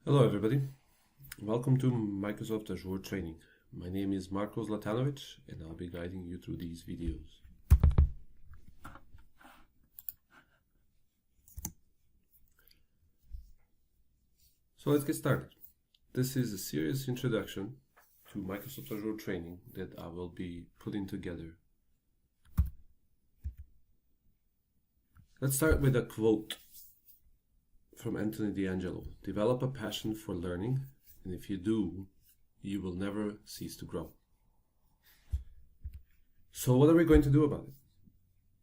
Hello everybody, welcome to Microsoft Azure training. My name is Marko Zlatanovic and I'll be guiding you through these videos. So let's get started. This is a serious introduction to Microsoft Azure training that I will be putting together. Let's start with a quote from Anthony D'Angelo. Develop a passion for learning, and if you do, you will never cease to grow. So what are we going to do about it?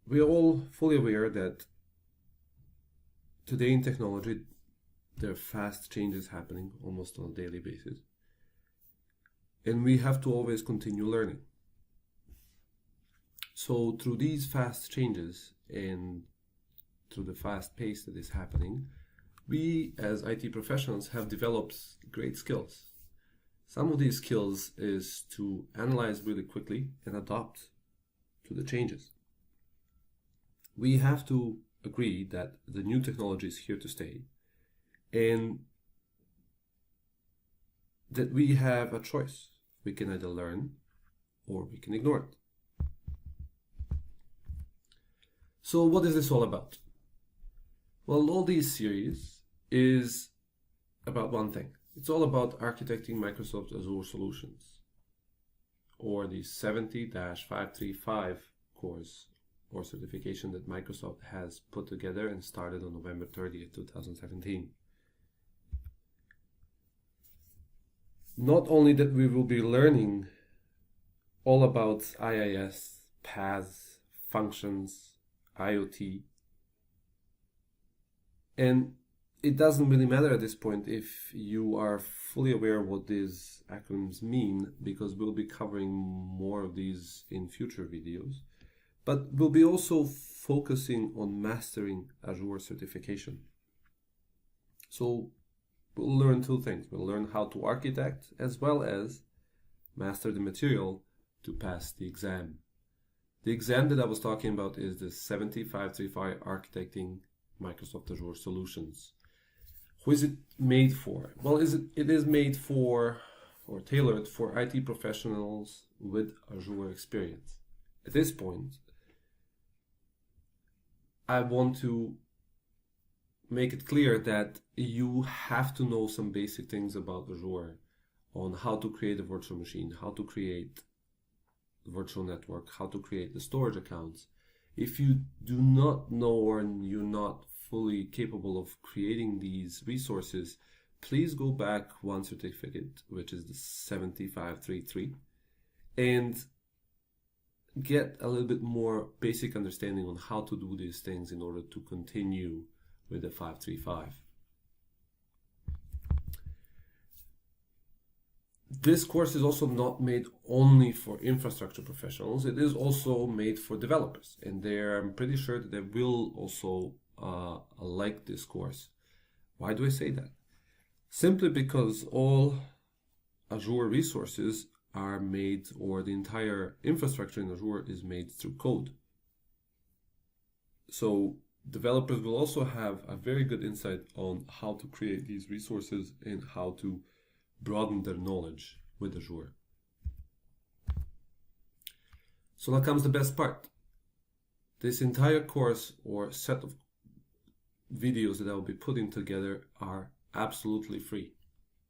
We are all fully aware that today in technology, there are fast changes happening almost on a daily basis. And we have to always continue learning. So through these fast changes and through the fast pace that is happening, we as IT professionals have developed great skills. Some of these skills is to analyze really quickly and adapt to the changes. We have to agree that the new technology is here to stay and that we have a choice. We can either learn or we can ignore it. So what is this all about? Well, all these series is about one thing. It's all about architecting Microsoft Azure solutions, or the 70-535 course or certification that Microsoft has put together and started on November 30th, 2017. Not only that we will be learning all about IIS, PaaS, functions, IoT, and it doesn't really matter at this point if you are fully aware what these acronyms mean, because we'll be covering more of these in future videos. But we'll be also focusing on mastering Azure certification. So we'll learn two things. We'll learn how to architect as well as master the material to pass the exam. The exam that I was talking about is the 7535 Architecting Microsoft Azure Solutions. Who is it made for? Well, it is made for or tailored for IT professionals with Azure experience. At this point, I want to make it clear that you have to know some basic things about Azure on how to create a virtual machine, how to create a virtual network, how to create the storage accounts. If you do not know or you're not fully capable of creating these resources, please go back one certificate, which is the 7533, and get a little bit more basic understanding on how to do these things in order to continue with the 535. This course is also not made only for infrastructure professionals. It is also made for developers, and I'm pretty sure that they will also like this course. Why do I say that? Simply because all Azure resources are made, or the entire infrastructure in Azure is made through code. So developers will also have a very good insight on how to create these resources and how to broaden their knowledge with Azure. So now comes the best part. This entire course or set of videos that I will be putting together are absolutely free.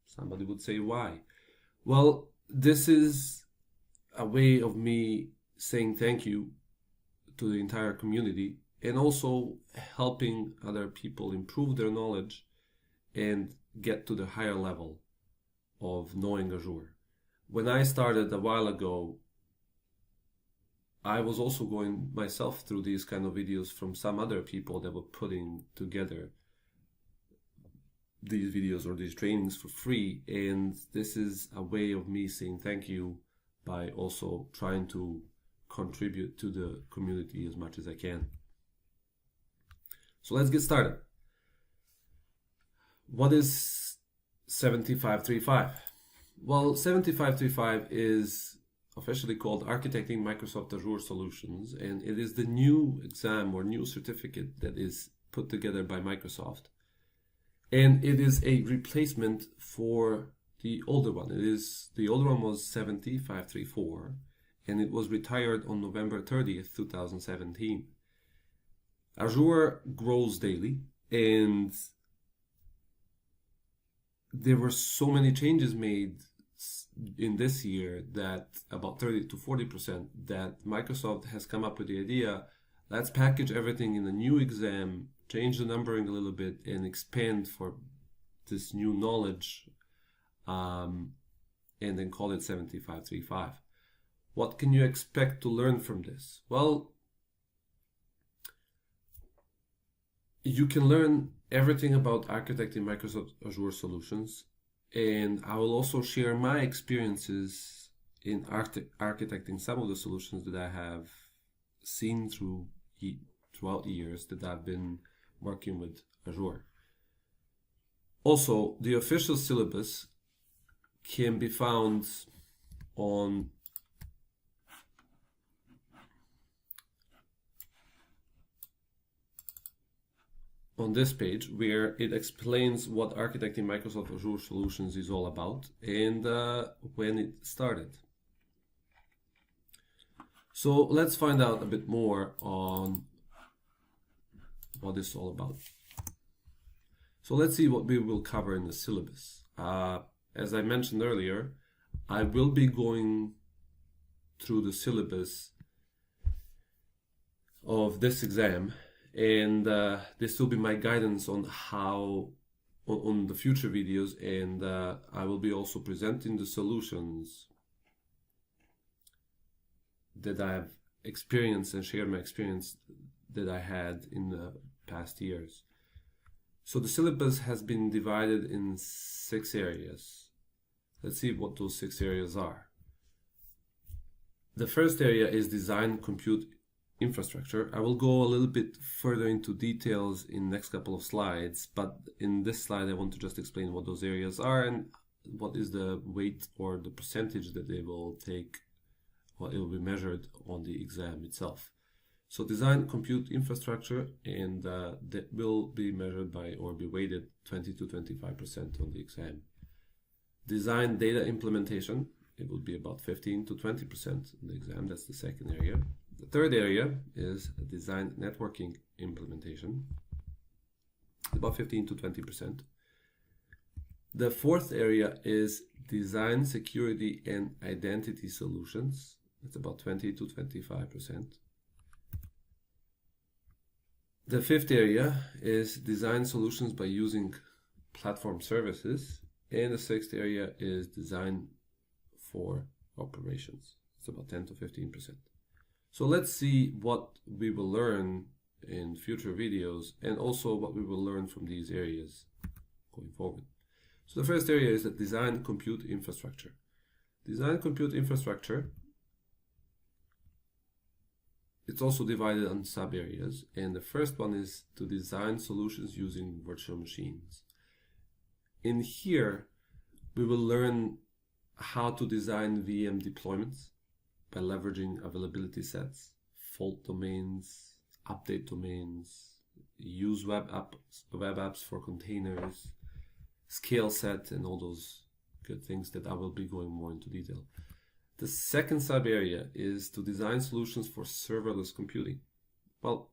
Somebody would say, why? Well, this is a way of me saying thank you to the entire community and also helping other people improve their knowledge and get to the higher level of knowing Azure. When I started a while ago, I was also going myself through these kind of videos from some other people that were putting together these videos or these trainings for free, and this is a way of me saying thank you by also trying to contribute to the community as much as I can. So let's get started. What is 7535? Well, 7535 is officially called Architecting Microsoft Azure Solutions, and it is the new exam or new certificate that is put together by Microsoft. And it is a replacement for the older one. The older one was 70534, and it was retired on November 30th, 2017. Azure grows daily, and there were so many changes made in this year, that about 30 to 40%, that Microsoft has come up with the idea, let's package everything in a new exam, change the numbering a little bit, and expand for this new knowledge, and then call it 7535. What can you expect to learn from this? Well, you can learn everything about architecting Microsoft Azure solutions, and I will also share my experiences in architecting some of the solutions that I have seen throughout the years that I've been working with Azure. Also, the official syllabus can be found on this page, where it explains what architecting Microsoft Azure solutions is all about and when it started. So let's find out a bit more on what it's all about. So let's see what we will cover in the syllabus. As I mentioned earlier, I will be going through the syllabus of this exam, and this will be my guidance on how on the future videos, and I will be also presenting the solutions that I have experienced and share my experience that I had in the past years. So the syllabus has been divided in 6 areas. Let's see what those 6 areas are. The first area is design, compute, infrastructure. I will go a little bit further into details in the next couple of slides, but in this slide I want to just explain what those areas are and what is the weight or the percentage that they will take, or it will be measured on the exam itself. So design, compute, infrastructure, and that will be measured by or be weighted 20 to 25% on the exam. Design, data implementation, it will be about 15 to 20% on the exam. That's the second area. The third area is design networking implementation, about 15 to 20%. The fourth area is design, security, and identity solutions. It's about 20 to 25%. The fifth area is design solutions by using platform services. And the sixth area is design for operations. It's about 10 to 15%. So let's see what we will learn in future videos and also what we will learn from these areas going forward. So the first area is the design, compute, infrastructure. Design, compute, infrastructure, it's also divided on sub areas, and the first one is to design solutions using virtual machines. In here, we will learn how to design VM deployments by leveraging availability sets, fault domains, update domains, use web apps for containers, scale set, and all those good things that I will be going more into detail. The second sub area is to design solutions for serverless computing. Well,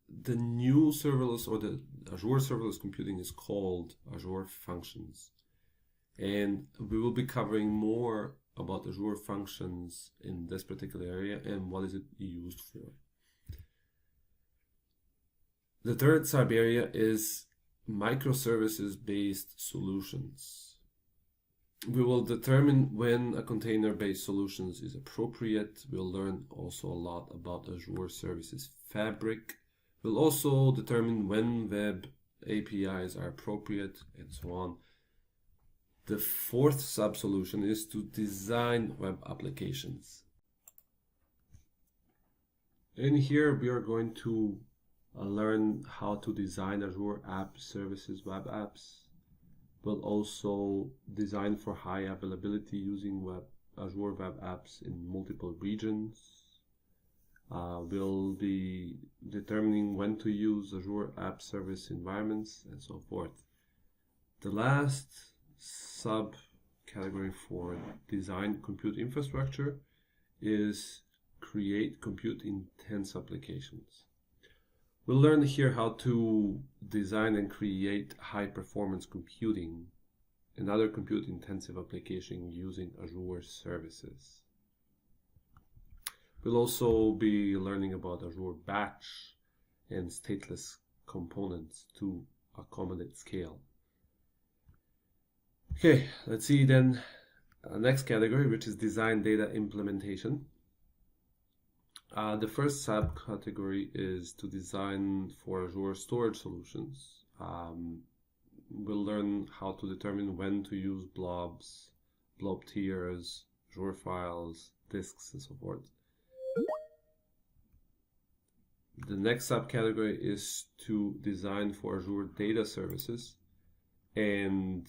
the new serverless or the Azure serverless computing is called Azure Functions. And we will be covering more about Azure Functions in this particular area and what is it used for. The third sub area is microservices-based solutions. We will determine when a container-based solutions is appropriate. We'll learn also a lot about Azure Services Fabric. We'll also determine when web APIs are appropriate and so on. The fourth sub-solution is to design web applications. In here we are going to learn how to design Azure App Services web apps. We'll also design for high availability using Azure web apps in multiple regions. We'll be determining when to use Azure App Service environments and so forth. The last subcategory for design compute infrastructure is create compute intense applications. We'll learn here how to design and create high performance computing and other compute intensive applications using Azure services. We'll also be learning about Azure Batch and stateless components to accommodate scale. Okay, let's see then next category, which is design data implementation. The first subcategory is to design for Azure storage solutions. We'll learn how to determine when to use blobs, blob tiers, Azure files, disks, and so forth. The next subcategory is to design for Azure data services, and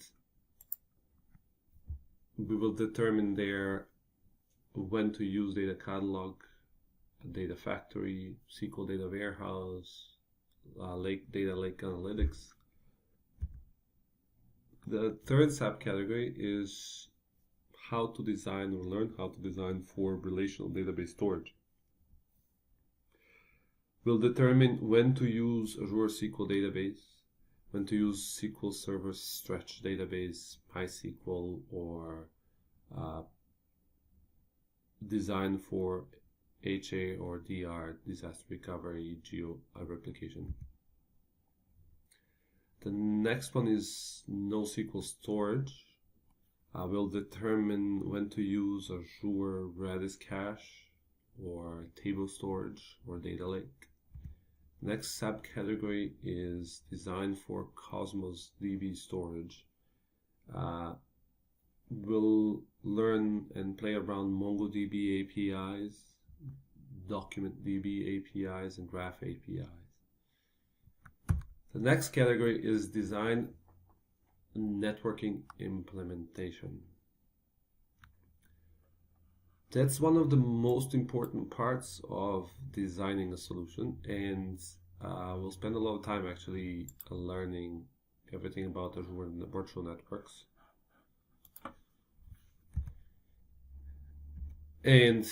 we will determine there when to use data catalog, data factory, SQL data warehouse, data lake analytics. The third subcategory is how to design or learn how to design for relational database storage. We'll determine when to use Azure SQL database, when to use SQL Server Stretch database, MySQL, or design for HA or DR, disaster recovery, geo replication. The next one is NoSQL storage. We'll determine when to use Azure Redis Cache or table storage or data lake. Next subcategory is design for Cosmos DB storage. We'll learn and play around MongoDB APIs, DocumentDB APIs, and Graph APIs. The next category is design networking implementation. That's one of the most important parts of designing a solution, and we'll spend a lot of time actually learning everything about Azure and the virtual networks. And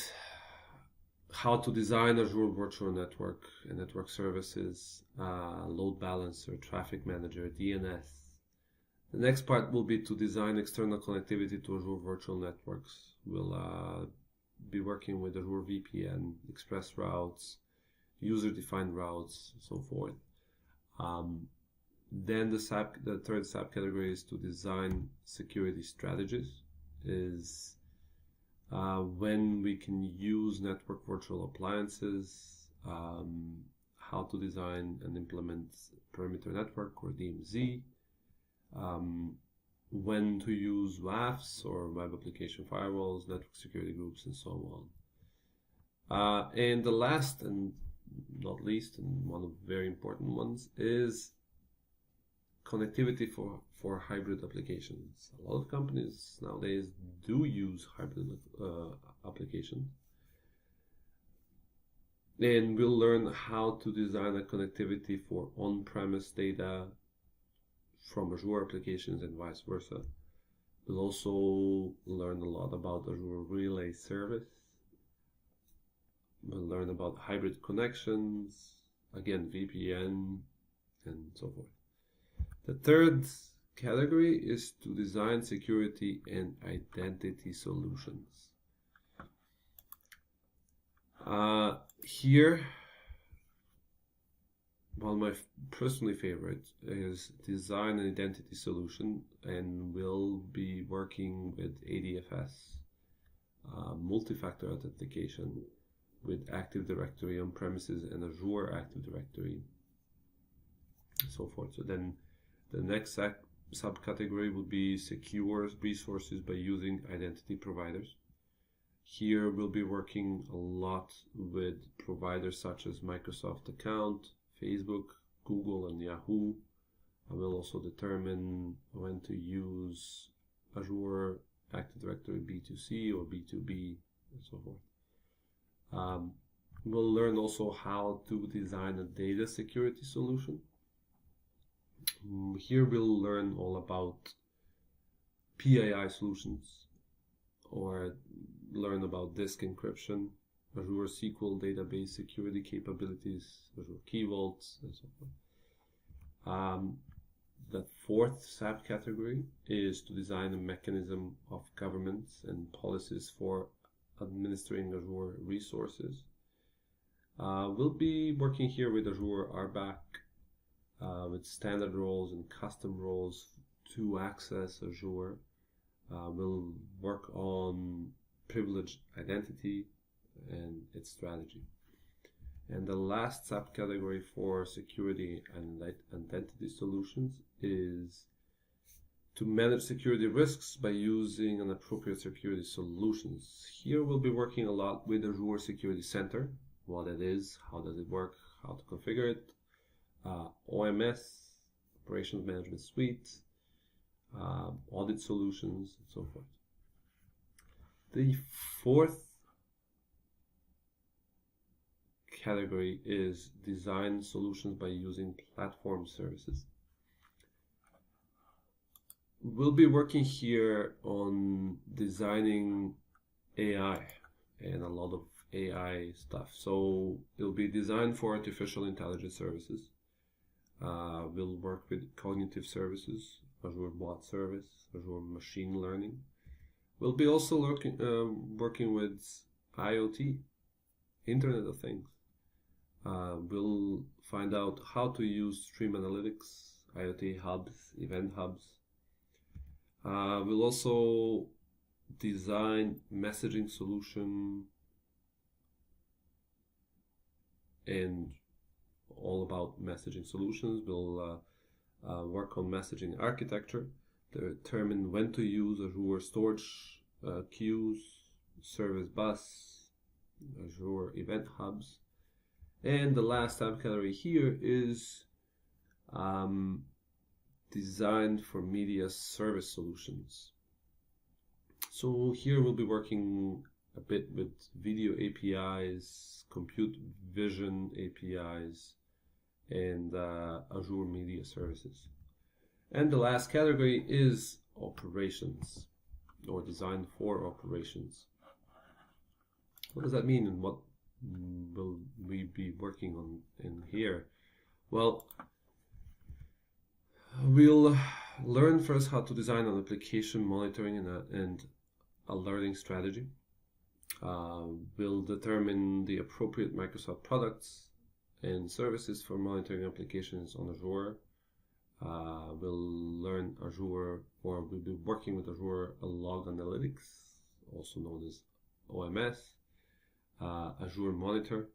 how to design Azure Virtual Network and network services, load balancer, traffic manager, DNS. The next part will be to design external connectivity to Azure Virtual Networks. We'll be working with Azure VPN, express routes, user-defined routes, and so forth. Then the third subcategory is to design security strategies. Is when we can use network virtual appliances, how to design and implement perimeter network or DMZ, when to use WAFs or web application firewalls, network security groups, and so on. And the last and not least, and one of the very important ones, is connectivity for hybrid applications. A lot of companies nowadays do use hybrid applications. And we'll learn how to design a connectivity for on-premise data from Azure applications and vice versa. We'll also learn a lot about Azure Relay Service. We'll learn about hybrid connections, again VPN, and so forth. The third category is to design security and identity solutions. Here, one of my personally favorite is design an identity solution, and we'll be working with ADFS, multi-factor authentication with Active Directory on premises and Azure Active Directory, and so forth. So then the next subcategory will be secure resources by using identity providers. Here we'll be working a lot with providers such as Microsoft Account, Facebook, Google, and Yahoo. I will also determine when to use Azure Active Directory B2C or B2B, and so forth. We'll learn also how to design a data security solution. Here we'll learn all about PII solutions, or learn about disk encryption, Azure SQL database security capabilities, Azure Key Vaults, and so forth. The fourth subcategory is to design a mechanism of governance and policies for administering Azure resources. We'll be working here with Azure RBAC, with standard roles and custom roles to access Azure. We'll work on privileged identity and its strategy. And the last subcategory for security and identity solutions is to manage security risks by using an appropriate security solutions. Here we'll be working a lot with Azure Security Center, what it is, how does it work, how to configure it, OMS, Operations Management Suite, audit solutions, and so forth. The fourth category is design solutions by using platform services. We'll be working here on designing AI and a lot of AI stuff. So it'll be designed for artificial intelligence services. We'll work with cognitive services, Azure Bot Service, Azure Machine Learning. We'll be also working with IoT, Internet of Things. We'll find out how to use stream analytics, IoT hubs, event hubs. We'll also design messaging solution and all about messaging solutions. We'll work on messaging architecture, determine when to use Azure storage queues, service bus, Azure event hubs. And the last subcategory here is designed for media service solutions. So here we'll be working a bit with video APIs, compute vision APIs, and Azure Media Services. And the last category is operations, or design for operations. What does that mean, and what will we be working on in here? Well, we'll learn first how to design an application monitoring and alerting strategy. We'll determine the appropriate Microsoft products and services for monitoring applications on Azure. We'll learn Azure, or we'll be working with Azure Log Analytics, also known as OMS, Azure Monitor.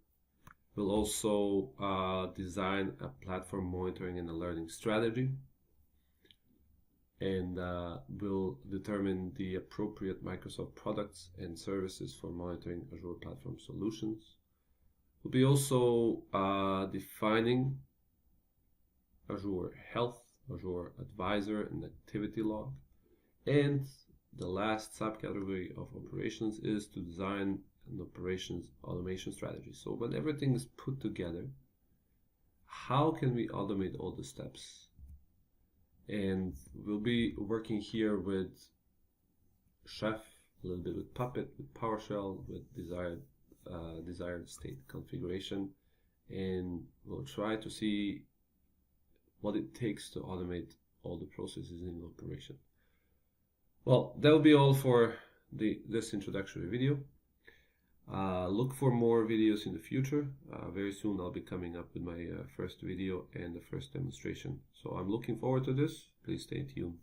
We'll also design a platform monitoring and alerting strategy, and we'll determine the appropriate Microsoft products and services for monitoring Azure platform solutions. We'll be also defining Azure Health, Azure Advisor, and Activity Log. And the last subcategory of operations is to design an operations automation strategy. So when everything is put together, how can we automate all the steps? And we'll be working here with Chef, a little bit with Puppet, with PowerShell, with desired state configuration, and we'll try to see what it takes to automate all the processes in operation. Well, that will be all for this introductory video. Look for more videos in the future. Very soon I'll be coming up with my first video and the first demonstration. So I'm looking forward to this. Please stay tuned.